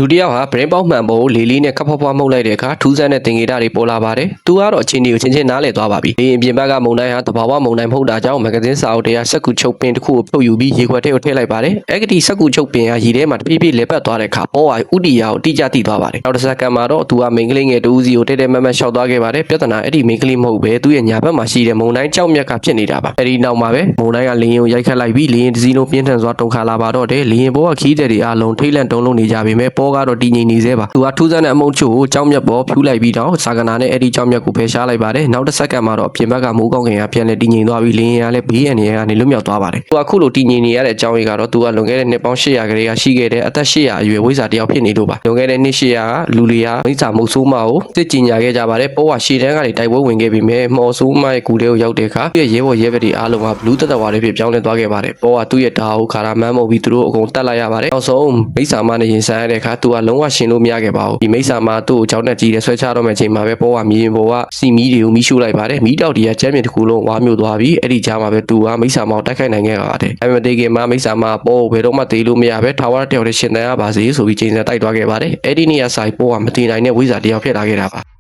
လူတယောက်ဟာ brain ပေါက်မှန်ပေါ်ကိုလေလေးနဲ့ခပ်ဖွားဖွားမှုတ်လိုက်တဲ့အခါထူးဆန်းတဲ့သင်္ကေတတွေပေါ်လာပါတယ်။သူကတော့အခြေအနေကိုချင်းချင်းနားလည်သွားပါပြီ။ဒီအပြင်ဘက်ကမုံတိုင်းဟာတဘာဝမုံတိုင်းမဟုတ်တာကြောင့်မဂ္ဂဇင်းစာအုပ်တွေကစက်ကူချုပ်ပင်တစ်ခုကိုဖြုတ်ယူပြီးရေခွက်ထဲကိုထည့်လိုက်ပါတယ်။အဲ့ဒီစက်ကူချုပ်ပင်ဟာရေထဲမှာတပြေးပြေးလဲပတ်သွားတဲ့အခါပေါ်ဝါဥတီယာကိုတိကျသိသွားပါတယ်။နောက်တစ်စက္ကန့်မှာတော့သူကမိန်းကလေးငယ်တူးစီကိုတဲတဲမက်မက်ရှောက်သွားခဲ့ပါတယ်။ပြဿနာအဲ့ဒီမိန်းကလေးမဟုတ်ပဲသူ့ရဲ့ညာဘက်မှာရှိတဲ့မုံတိုင်းကြောက်မြက်ကဖြစ်နေတာပါ။အဲ့ဒီနောက်မှာပဲမုံတိုင်းကလင်းရင်ကိုရိုက်ခတ်လိုက်ပြီးလင်းရင်တစ်စီးလုံးပြင်းထန်စွာတုန်ခါလာပါတော့တယ်။လင်းရင်ပေါ်ကခီးတဲ့တွေအားလုံးထိတ်လန့်တုန်လှုပ်နေကြပေမဲ့ပေါ်ကတော့တည်ငြိမ်နေသေးပါ။သူကထူးဆန်းတဲ့အမုံချို့ကိုကြောက်မြက်ပေါ်ဖြူလိုက်ပြီးတော့စာကနာနဲ့အဲ့ဒီကြောက်မြက်ကိုဖယ်ရှားလိုက်ပါတယ်။နောက်တစ်စက္ကန့်မှာတော့ပြင်ဘက်ကမိုးကောင်းကင်ကပြန်လဲတည်ငြိမ်သွားပြီးလင်းရင်ကလည်းဘေးအန္တရာယ်ကနေလွတ်မြောက်သွားပါတယ်။သူကခုလိုတည်ငြိမ်နေရတဲ့အကြောင်းရင်းကတော့သူကလွန်ခဲ့တဲ့နှစ်ပေါင်း800ခရေကရှိခဲ့တဲ့အသက်800အရွယ်ဝိဇ္ဇာတယောက်ဖြစ်နေလို့ပါ။လွန်ခဲ့တဲ့နှစ်800ကလူလီဟာမိစ္ဆာမုတ်ဆိုးမကိုစစ်ကြင်ညာခဲ့ကြပါတယ်။ပေါ်ဝါရှေ့တန်းကနေတိုက်ပွဲဝင်ခဲ့ပြီးမြဲမော်ဆိုးမရဲ့ကူထဲကိုရောက်တဲ့အခါသူ့ရဲ့ရဲဘော်ရဲဘက်တွေအားလုံးကဘလူးတက်တက်ဝါတွေဖြစ်ပြောင်းလဲသွားခဲ့ပါတယ်။ပေါ်ဝါသူ့ရဲ့ဓာတ်ကိုခါရမန်းမုတ်ပြီးသူတို့အကုန်တက်လိုက်ရပါတယ်။နောက်ဆုံးမိစ္ဆာမနဲ့ရင်ဆိုင်ရတဲ့အခါသူကလုံးဝရှင်လို့မရခဲ့ပါဘူး။ဒီမိစ္ဆာမသူ့ကိုကြောက်နဲ့ကြီးတဲ့ဆွဲချတော့မယ့်အချိန်မှာပဲပေါ်ဝါမြေပြင်ပေါ်ကစီမီတွေကိုမီးရှို့လိုက်ပါတယ်။မီးတောက်တွေကကျမ်းမြေတစ်ခုလုံးဝါမျိုးသွားပြီးအဲ့ဒီကြားမှာပဲသူကမိစ္ဆာမကိုတိုက်ခိုက်နိုင်ခဲ့ပါတယ်။အဲ့မတေးခင်မှာမိစ္ဆာမပေါ်ဘယ်တော့မှတေးလို့မရပဲထာဝရတယောက်တည်းရှင်သန်ရပါစေဆိုပြီးချိန်ဆတိုက်သွားခဲ့ပါတယ်။အဲ့ဒီနေ့ကဆိုင်ပေါ်ကမတည်နိုင်တဲ့ဝိဇ္ဇာတယောက်ဖြစ်လာခဲ့တာပါ။